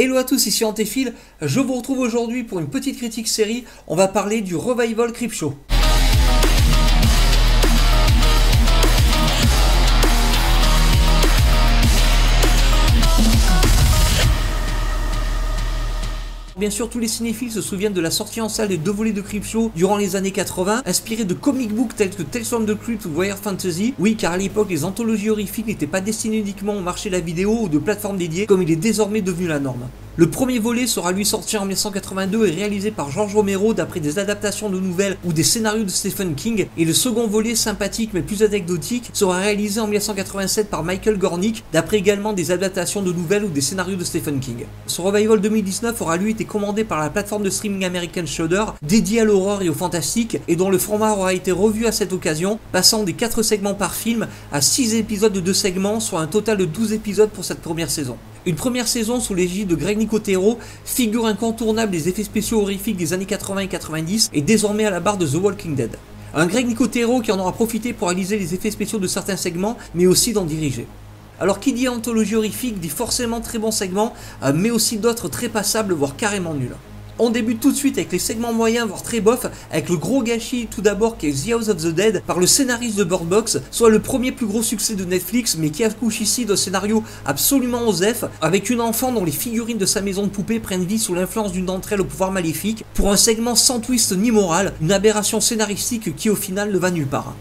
Hello à tous, ici Antéphile, je vous retrouve aujourd'hui pour une petite critique série, on va parler du Revival Creepshow. Bien sûr, tous les cinéphiles se souviennent de la sortie en salle des 2 volets de Creepshow durant les années 80, inspirés de comic books tels que Tales from the Crypt ou Warrior Fantasy. Oui, car à l'époque, les anthologies horrifiques n'étaient pas destinées uniquement au marché de la vidéo ou de plateformes dédiées, comme il est désormais devenu la norme. Le premier volet sera lui sorti en 1982 et réalisé par George Romero d'après des adaptations de nouvelles ou des scénarios de Stephen King, et le second volet, sympathique mais plus anecdotique, sera réalisé en 1987 par Michael Gornick d'après également des adaptations de nouvelles ou des scénarios de Stephen King. Ce Revival 2019 aura lui été commandé par la plateforme de streaming américaine Shudder, dédiée à l'horreur et au fantastique, et dont le format aura été revu à cette occasion, passant des 4 segments par film à 6 épisodes de 2 segments, soit un total de 12 épisodes pour cette première saison. Une première saison sous l'égide de Greg Nicotero, figure incontournable des effets spéciaux horrifiques des années 80 et 90, et désormais à la barre de The Walking Dead. Un Greg Nicotero qui en aura profité pour réaliser les effets spéciaux de certains segments, mais aussi d'en diriger. Alors qui dit anthologie horrifique dit forcément très bons segments, mais aussi d'autres très passables, voire carrément nuls. On débute tout de suite avec les segments moyens, voire très bof, avec le gros gâchis tout d'abord qui est The House of the Dead, par le scénariste de Bird Box, soit le premier plus gros succès de Netflix, mais qui accouche ici d'un scénario absolument osef, avec une enfant dont les figurines de sa maison de poupée prennent vie sous l'influence d'une d'entre elles au pouvoir maléfique, pour un segment sans twist ni morale, une aberration scénaristique qui au final ne va nulle part.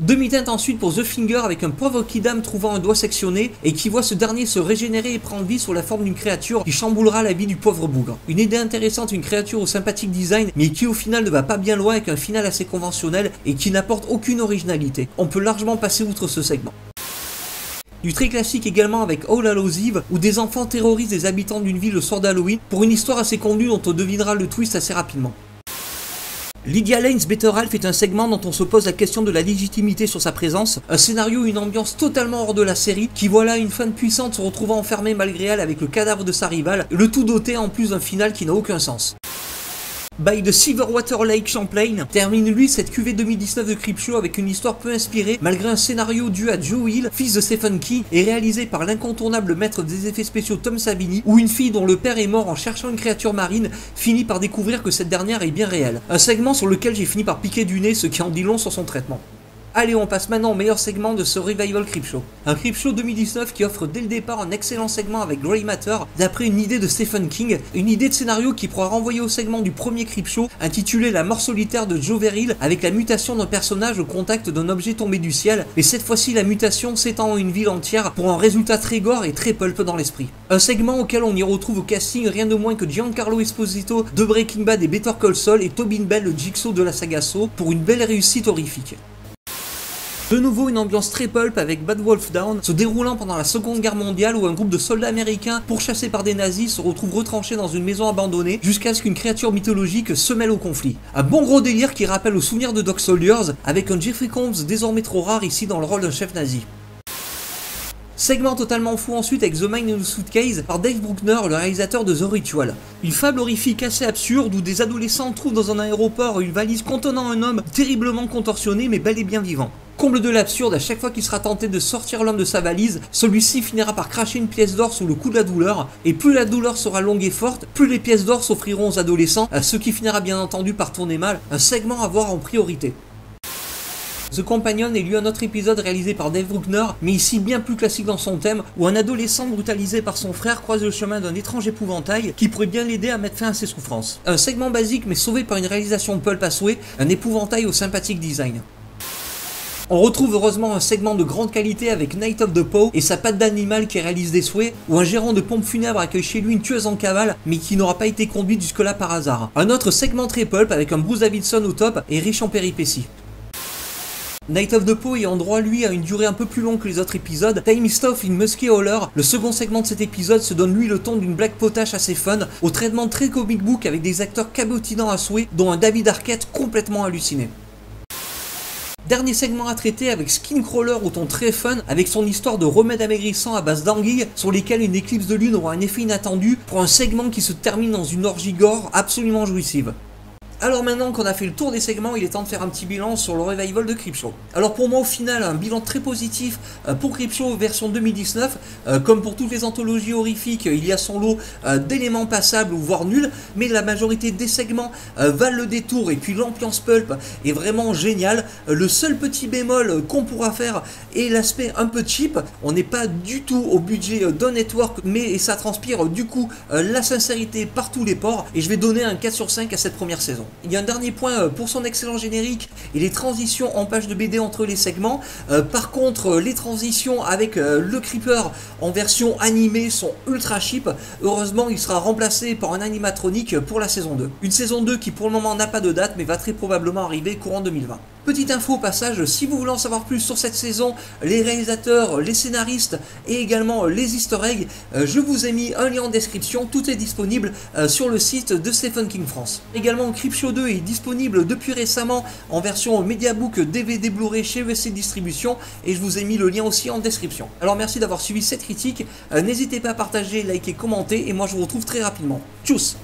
Demi-teinte ensuite pour The Finger avec un pauvre kidam trouvant un doigt sectionné et qui voit ce dernier se régénérer et prendre vie sous la forme d'une créature qui chamboulera la vie du pauvre bougre. Une idée intéressante, une créature au sympathique design mais qui au final ne va pas bien loin avec un final assez conventionnel et qui n'apporte aucune originalité. On peut largement passer outre ce segment. Du très classique également avec All Hallows Eve où des enfants terrorisent les habitants d'une ville le soir d'Halloween pour une histoire assez convenue dont on devinera le twist assez rapidement. Lydia Lane's Better Half est un segment dont on se pose la question de la légitimité sur sa présence, un scénario et une ambiance totalement hors de la série, qui voit là une fan puissante se retrouvant enfermée malgré elle avec le cadavre de sa rivale, le tout doté en plus d'un final qui n'a aucun sens. By the Silverwater Lake Champlain termine lui cette QV 2019 de Creepshow avec une histoire peu inspirée malgré un scénario dû à Joe Hill, fils de Stephen King, et réalisé par l'incontournable maître des effets spéciaux Tom Savini, où une fille dont le père est mort en cherchant une créature marine finit par découvrir que cette dernière est bien réelle. Un segment sur lequel j'ai fini par piquer du nez, ce qui en dit long sur son traitement. Allez, on passe maintenant au meilleur segment de ce Revival Creepshow. Un Creepshow 2019 qui offre dès le départ un excellent segment avec Grey Matter, d'après une idée de Stephen King, une idée de scénario qui pourra renvoyer au segment du premier Creepshow, intitulé La mort solitaire de Joe Verrill, avec la mutation d'un personnage au contact d'un objet tombé du ciel, et cette fois-ci la mutation s'étend en une ville entière pour un résultat très gore et très pulp dans l'esprit. Un segment auquel on y retrouve au casting rien de moins que Giancarlo Esposito de Breaking Bad et Better Call Saul et Tobin Bell, le Jigsaw de la saga Saw, pour une belle réussite horrifique. De nouveau une ambiance très pulp avec Bad Wolf Down, se déroulant pendant la Seconde Guerre mondiale où un groupe de soldats américains pourchassés par des nazis se retrouve retranchés dans une maison abandonnée jusqu'à ce qu'une créature mythologique se mêle au conflit. Un bon gros délire qui rappelle au souvenir de Dog Soldiers, avec un Jeffrey Combs désormais trop rare ici dans le rôle d'un chef nazi. Segment totalement fou ensuite avec The Mind in the Suitcase par Dave Bruckner, le réalisateur de The Ritual. Une fable horrifique assez absurde où des adolescents trouvent dans un aéroport une valise contenant un homme terriblement contorsionné mais bel et bien vivant. Comble de l'absurde, à chaque fois qu'il sera tenté de sortir l'homme de sa valise, celui-ci finira par cracher une pièce d'or sous le coup de la douleur, et plus la douleur sera longue et forte, plus les pièces d'or s'offriront aux adolescents, ce qui finira bien entendu par tourner mal, un segment à voir en priorité. The Companion est lui un autre épisode réalisé par Dave Bruckner, mais ici bien plus classique dans son thème, où un adolescent brutalisé par son frère croise le chemin d'un étrange épouvantail qui pourrait bien l'aider à mettre fin à ses souffrances. Un segment basique mais sauvé par une réalisation pulp à souhait, un épouvantail au sympathique design. On retrouve heureusement un segment de grande qualité avec Night of the Paw et sa patte d'animal qui réalise des souhaits, où un gérant de pompe funèbre accueille chez lui une tueuse en cavale mais qui n'aura pas été conduite jusque-là par hasard. Un autre segment très pulp avec un Bruce Davidson au top et riche en péripéties. Night of the Paw ayant droit lui à une durée un peu plus longue que les autres épisodes, Time is Stuff in Muskie Holler, le second segment de cet épisode se donne lui le ton d'une blague potache assez fun, au traitement très comic book avec des acteurs cabotinants à souhait, dont un David Arquette complètement halluciné. Dernier segment à traiter avec Skinecrawler au ton très fun avec son histoire de remède amaigrissant à base d'anguilles sur lesquels une éclipse de lune aura un effet inattendu pour un segment qui se termine dans une orgie gore absolument jouissive. Alors maintenant qu'on a fait le tour des segments, il est temps de faire un petit bilan sur le revival de Creepshow. Alors pour moi au final, un bilan très positif pour Creepshow version 2019. Comme pour toutes les anthologies horrifiques, il y a son lot d'éléments passables ou voire nuls, mais la majorité des segments valent le détour et puis l'ambiance pulp est vraiment géniale. Le seul petit bémol qu'on pourra faire est l'aspect un peu cheap. On n'est pas du tout au budget d'un network, mais ça transpire du coup la sincérité par tous les ports et je vais donner un 4 sur 5 à cette première saison. Il y a un dernier point pour son excellent générique et les transitions en page de BD entre les segments. Par contre, les transitions avec le Creeper en version animée sont ultra cheap. Heureusement, il sera remplacé par un animatronique pour la saison 2. Une saison 2 qui pour le moment n'a pas de date mais va très probablement arriver courant 2020. Petite info au passage, si vous voulez en savoir plus sur cette saison, les réalisateurs, les scénaristes et également les easter eggs, je vous ai mis un lien en description, tout est disponible sur le site de Stephen King France. Également Creepshow 2 est disponible depuis récemment en version Mediabook DVD Blu-ray chez ESC Distribution et je vous ai mis le lien aussi en description. Alors merci d'avoir suivi cette critique, n'hésitez pas à partager, liker, commenter et moi je vous retrouve très rapidement. Tchuss!